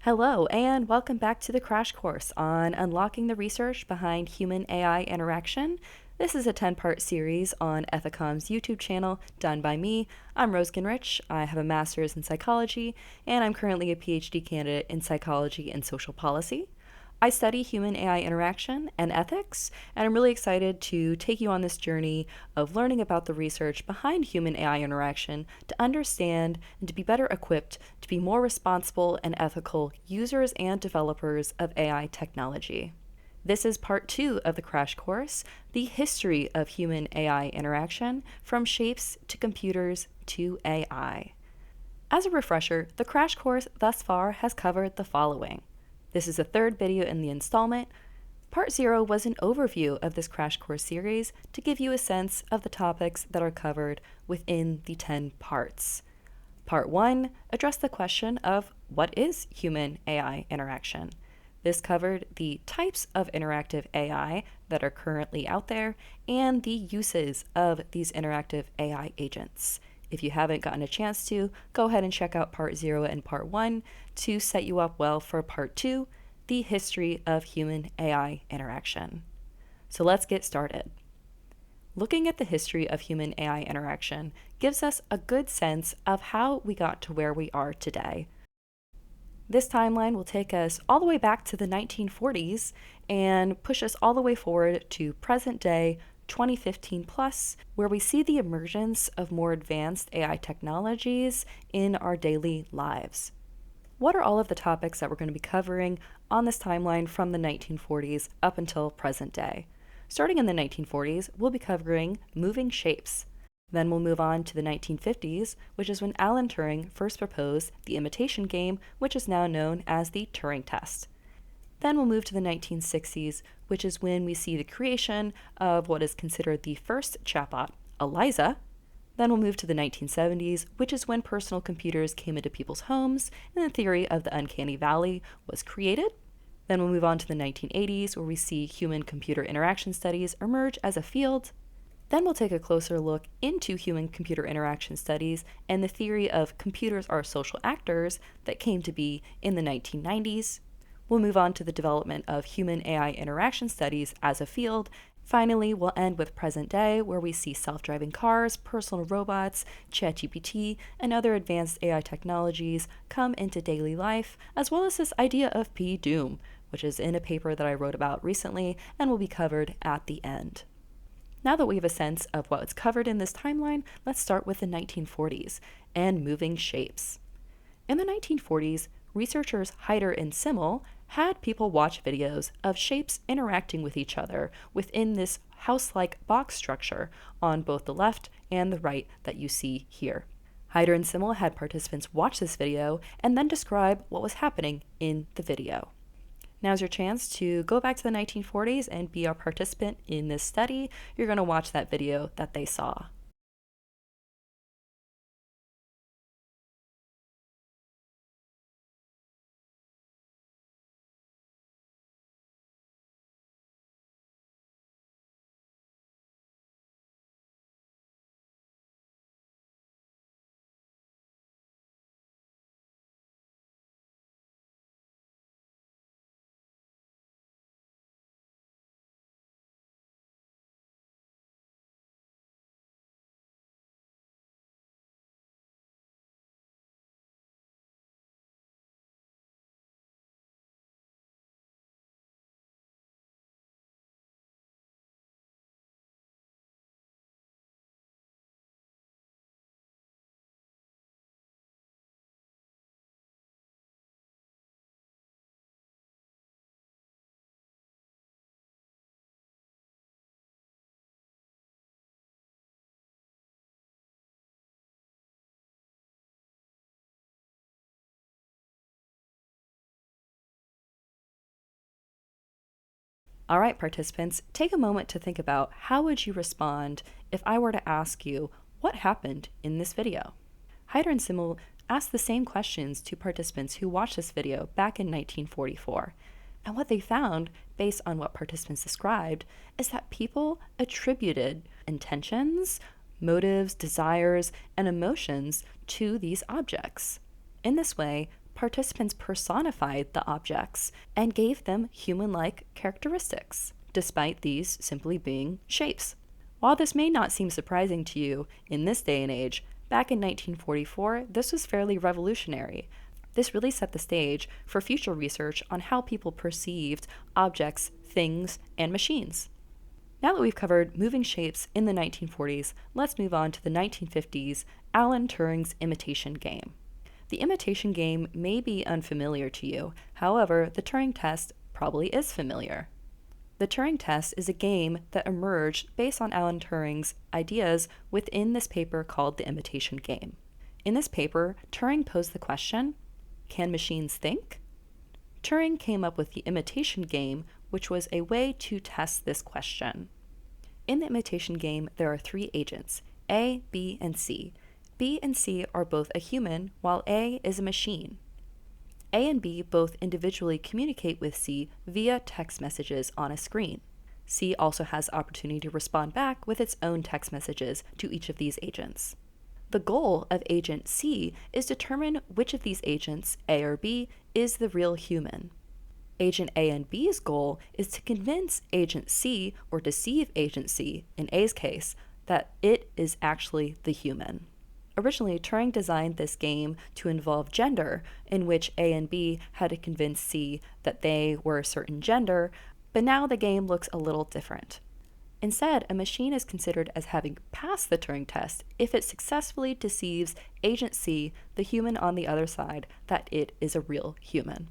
Hello, and welcome back to the crash course on unlocking the research behind human AI interaction. This is a 10-part series on ETHICOM's YouTube channel done by me. I'm Rose Guingrich. I have a master's in psychology, and I'm currently a PhD candidate in psychology and social policy. I study human AI interaction and ethics, and I'm really excited to take you on this journey of learning about the research behind human AI interaction to understand and to be better equipped to be more responsible and ethical users and developers of AI technology. This is part 2 of the crash course, the history of human AI interaction from shapes to computers to AI. As a refresher, the crash course thus far has covered the following. This is the third video in the installment. Part 0 was an overview of this crash course series to give you a sense of the topics that are covered within the 10 parts. Part 1 addressed the question of what is human AI interaction. This covered the types of interactive AI that are currently out there and the uses of these interactive AI agents. If you haven't gotten a chance to, go ahead and check out Part 0 and Part 1 to set you up well for Part 2, the history of human AI interaction. So let's get started. Looking at the history of human AI interaction gives us a good sense of how we got to where we are today. This timeline will take us all the way back to the 1940s and push us all the way forward to present day 2015 plus, where we see the emergence of more advanced AI technologies in our daily lives. What are all of the topics that we're going to be covering on this timeline from the 1940s up until present day? Starting in the 1940s, we'll be covering moving shapes. Then we'll move on to the 1950s, which is when Alan Turing first proposed the imitation game, which is now known as the Turing Test. Then we'll move to the 1960s, which is when we see the creation of what is considered the first chatbot, ELIZA. Then we'll move to the 1970s, which is when personal computers came into people's homes and the theory of the Uncanny Valley was created. Then we'll move on to the 1980s, where we see human-computer interaction studies emerge as a field. Then we'll take a closer look into human-computer interaction studies and the theory of computers are social actors that came to be in the 1990s. We'll move on to the development of human AI interaction studies as a field. Finally, we'll end with present day, where we see self-driving cars, personal robots, ChatGPT, and other advanced AI technologies come into daily life, as well as this idea of P-Doom, which is in a paper that I wrote about recently and will be covered at the end. Now that we have a sense of what's covered in this timeline, let's start with the 1940s and moving shapes. In the 1940s, researchers Heider and Simmel had people watch videos of shapes interacting with each other within this house-like box structure on both the left and the right that you see here. Heider and Simmel had participants watch this video and then describe what was happening in the video. Now's your chance to go back to the 1940s and be a participant in this study. You're going to watch that video that they saw. All right, participants, take a moment to think about how would you respond if I were to ask you what happened in this video. Heider and Simmel asked the same questions to participants who watched this video back in 1944. And what they found, based on what participants described, is that people attributed intentions, motives, desires, and emotions to these objects. In this way, participants personified the objects and gave them human-like characteristics, despite these simply being shapes. While this may not seem surprising to you in this day and age, back in 1944, this was fairly revolutionary. This really set the stage for future research on how people perceived objects, things, and machines. Now that we've covered moving shapes in the 1940s, let's move on to the 1950s, Alan Turing's Imitation game. The Imitation game may be unfamiliar to you, however, the Turing Test probably is familiar. The Turing Test is a game that emerged based on Alan Turing's ideas within this paper called the Imitation game. In this paper, Turing posed the question, can machines think? Turing came up with the Imitation game, which was a way to test this question. In the Imitation game, there are 3 agents, A, B, and C. B and C are both a human, while A is a machine. A and B both individually communicate with C via text messages on a screen. C also has the opportunity to respond back with its own text messages to each of these agents. The goal of agent C is to determine which of these agents, A or B, is the real human. Agent A and B's goal is to convince agent C, or deceive agent C, in A's case, that it is actually the human. Originally, Turing designed this game to involve gender, in which A and B had to convince C that they were a certain gender, but now the game looks a little different. Instead, a machine is considered as having passed the Turing test if it successfully deceives agent C, the human on the other side, that it is a real human.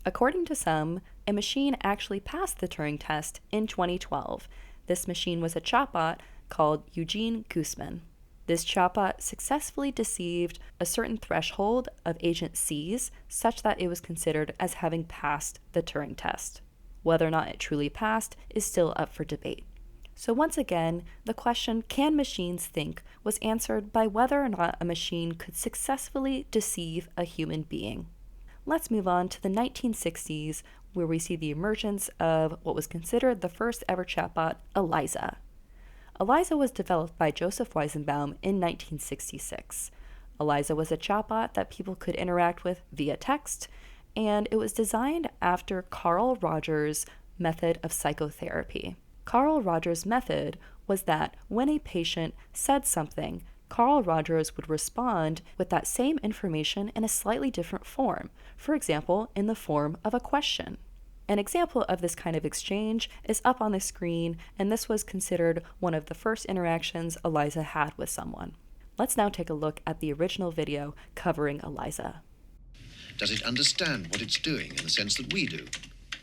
According to some, a machine actually passed the Turing test in 2012. This machine was a chatbot called Eugene Guzman. This chatbot successfully deceived a certain threshold of agent C's such that it was considered as having passed the Turing test. Whether or not it truly passed is still up for debate. So once again, the question, can machines think, was answered by whether or not a machine could successfully deceive a human being. Let's move on to the 1960s, where we see the emergence of what was considered the first ever chatbot, ELIZA. ELIZA was developed by Joseph Weizenbaum in 1966. ELIZA was a chatbot that people could interact with via text, and it was designed after Carl Rogers' method of psychotherapy. Carl Rogers' method was that when a patient said something, Carl Rogers would respond with that same information in a slightly different form, for example, in the form of a question. An example of this kind of exchange is up on the screen, and this was considered one of the first interactions ELIZA had with someone. Let's now take a look at the original video covering ELIZA. Does it understand what it's doing in the sense that we do?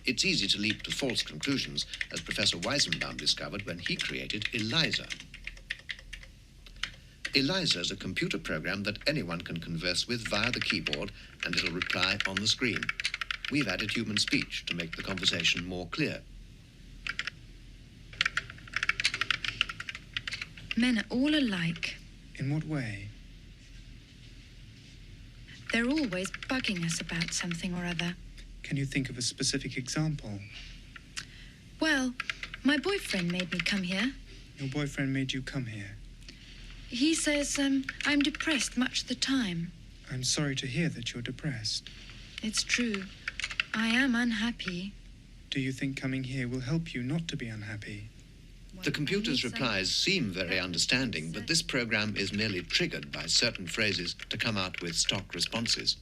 It's easy to leap to false conclusions, as Professor Weizenbaum discovered when he created ELIZA. ELIZA is a computer program that anyone can converse with via the keyboard, and it'll reply on the screen. We've added human speech to make the conversation more clear. Men are all alike. In what way? They're always bugging us about something or other. Can you think of a specific example? Well, my boyfriend made me come here. Your boyfriend made you come here. He says I'm depressed much of the time. I'm sorry to hear that you're depressed. It's true. I am unhappy. Do you think coming here will help you not to be unhappy? The computer's replies seem very understanding, but this program is merely triggered by certain phrases to come out with stock responses.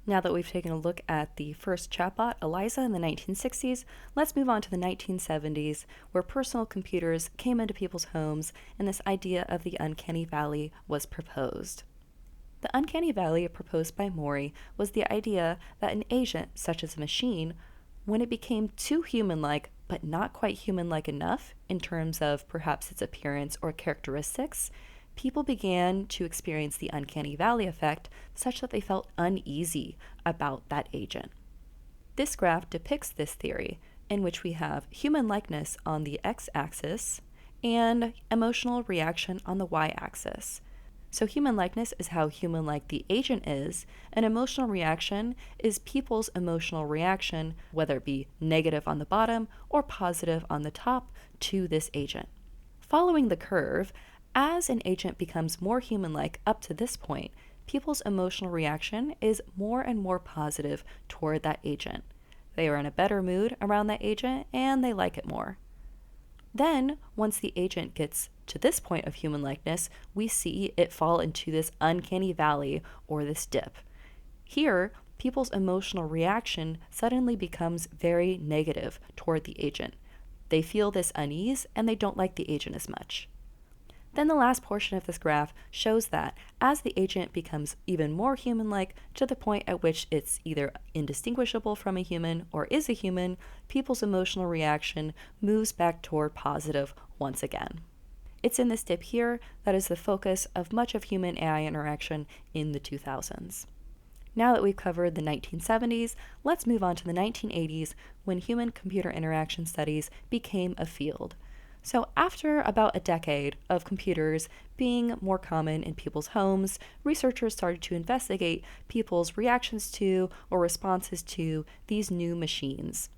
Now that we've taken a look at the first chatbot, ELIZA, in the 1960s, let's move on to the 1970s, where personal computers came into people's homes and this idea of the Uncanny Valley was proposed. The Uncanny Valley proposed by Mori was the idea that an agent, such as a machine, when it became too human-like but not quite human-like enough in terms of perhaps its appearance or characteristics, people began to experience the Uncanny Valley effect such that they felt uneasy about that agent. This graph depicts this theory, in which we have human likeness on the x-axis and emotional reaction on the y-axis. So human likeness is how human-like the agent is, and emotional reaction is people's emotional reaction, whether it be negative on the bottom or positive on the top, to this agent. Following the curve, as an agent becomes more human-like up to this point, people's emotional reaction is more and more positive toward that agent. They are in a better mood around that agent and they like it more. Then, once the agent gets to this point of human likeness, we see it fall into this uncanny valley or this dip. Here, people's emotional reaction suddenly becomes very negative toward the agent. They feel this unease and they don't like the agent as much. Then the last portion of this graph shows that as the agent becomes even more human-like to the point at which it's either indistinguishable from a human or is a human, people's emotional reaction moves back toward positive once again. It's in this dip here that is the focus of much of human AI interaction in the 2000s. Now that we've covered the 1970s, let's move on to the 1980s when human-computer interaction studies became a field. So after about a decade of computers being more common in people's homes, researchers started to investigate people's reactions to or responses to these new machines.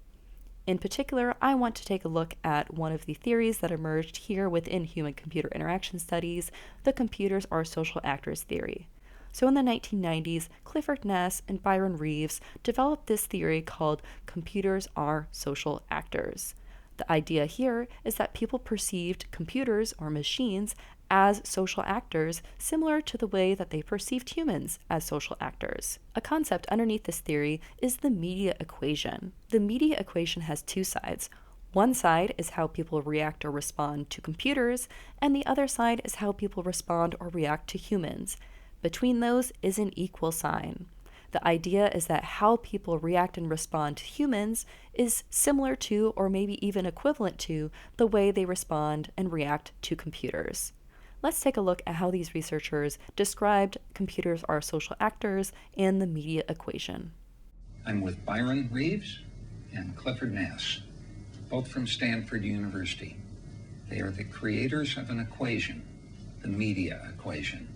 In particular, I want to take a look at one of the theories that emerged here within human-computer interaction studies, the computers are social actors theory. So in the 1990s, Clifford Nass and Byron Reeves developed this theory called computers are social actors. The idea here is that people perceived computers or machines as social actors, similar to the way that they perceived humans as social actors. A concept underneath this theory is the media equation. The media equation has two sides. One side is how people react or respond to computers, and the other side is how people respond or react to humans. Between those is an equal sign. The idea is that how people react and respond to humans is similar to, or maybe even equivalent to, the way they respond and react to computers. Let's take a look at how these researchers described computers are social actors and the media equation. I'm with Byron Reeves and Clifford Nass, both from Stanford University. They are the creators of an equation, the media equation.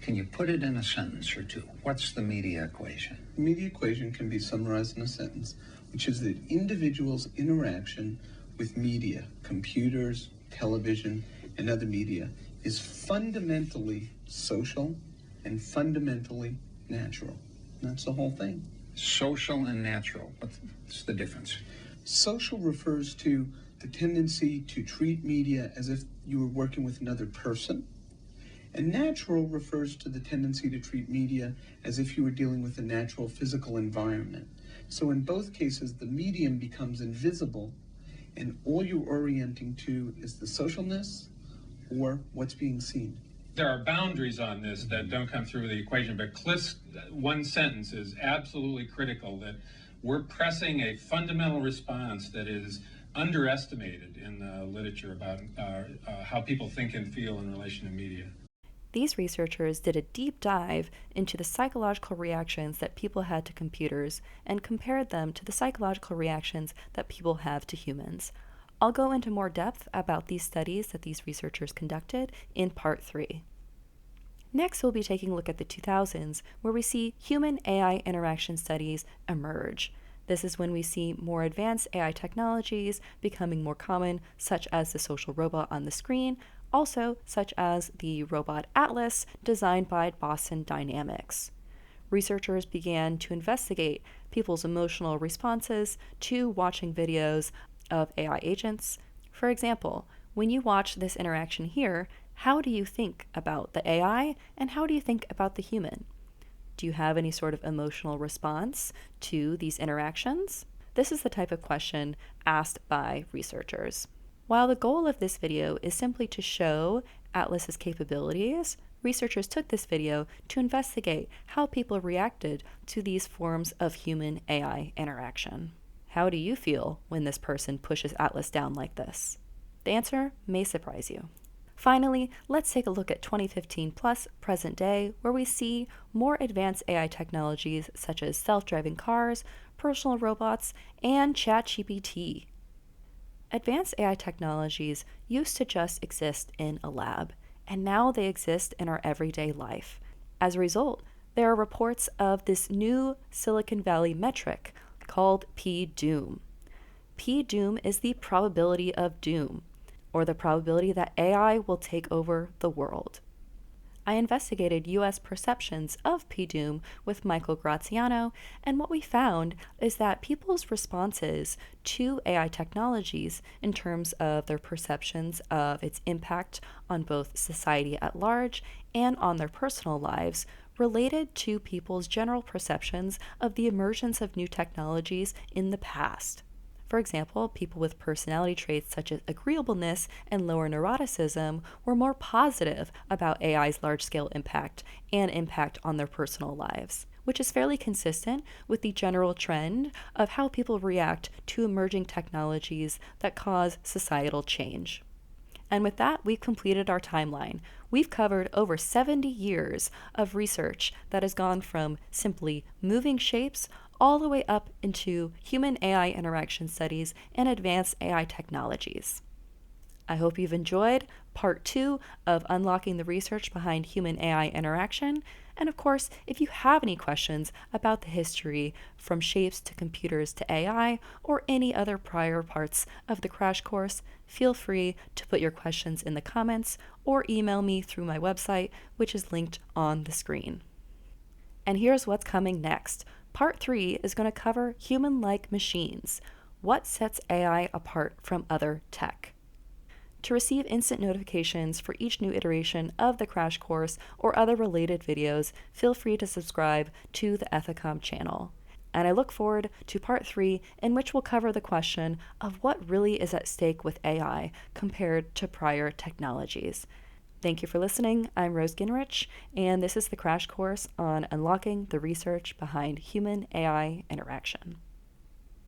Can you put it in a sentence or two? What's the media equation? The media equation can be summarized in a sentence, which is that individuals' interaction with media, computers, television, and other media, is fundamentally social and fundamentally natural. That's the whole thing. Social and natural. What's the difference? Social refers to the tendency to treat media as if you were working with another person. And natural refers to the tendency to treat media as if you were dealing with a natural physical environment. So in both cases, the medium becomes invisible, and all you're orienting to is the socialness or what's being seen. There are boundaries on this that don't come through the equation, but Cliff's one sentence is absolutely critical, that we're pressing a fundamental response that is underestimated in the literature about how people think and feel in relation to media. These researchers did a deep dive into the psychological reactions that people had to computers and compared them to the psychological reactions that people have to humans. I'll go into more depth about these studies that these researchers conducted in part 3. Next, we'll be taking a look at the 2000s, where we see human-AI interaction studies emerge. This is when we see more advanced AI technologies becoming more common, such as the social robot on the screen, also such as the robot Atlas designed by Boston Dynamics. Researchers began to investigate people's emotional responses to watching videos of AI agents. For example, when you watch this interaction here, how do you think about the AI and how do you think about the human? Do you have any sort of emotional response to these interactions? This is the type of question asked by researchers. While the goal of this video is simply to show Atlas's capabilities, researchers took this video to investigate how people reacted to these forms of human-AI interaction. How do you feel when this person pushes Atlas down like this? The answer may surprise you. Finally, let's take a look at 2015 plus present day, where we see more advanced AI technologies such as self-driving cars, personal robots, and ChatGPT. Advanced AI technologies used to just exist in a lab, and now they exist in our everyday life. As a result, there are reports of this new Silicon Valley metric called P-doom. P-doom is the probability of doom, or the probability that AI will take over the world. I investigated U.S. perceptions of PDOOM with Michael Graziano, and what we found is that people's responses to AI technologies in terms of their perceptions of its impact on both society at large and on their personal lives related to people's general perceptions of the emergence of new technologies in the past. For example, people with personality traits such as agreeableness and lower neuroticism were more positive about AI's large-scale impact and impact on their personal lives, which is fairly consistent with the general trend of how people react to emerging technologies that cause societal change. And with that, we've completed our timeline. We've covered over 70 years of research that has gone from simply moving shapes all the way up into human AI interaction studies and advanced AI technologies. I hope you've enjoyed part 2 of unlocking the research behind human AI interaction. And of course, if you have any questions about the history from shapes to computers to AI or any other prior parts of the crash course, feel free to put your questions in the comments or email me through my website, which is linked on the screen. And here's what's coming next. Part 3 is going to cover human-like machines. What sets AI apart from other tech? To receive instant notifications for each new iteration of the crash course or other related videos, feel free to subscribe to the ETHICOM channel. And I look forward to part 3, in which we'll cover the question of what really is at stake with AI compared to prior technologies. Thank you for listening. I'm Rose Guingrich, and this is the crash course on unlocking the research behind human AI interaction.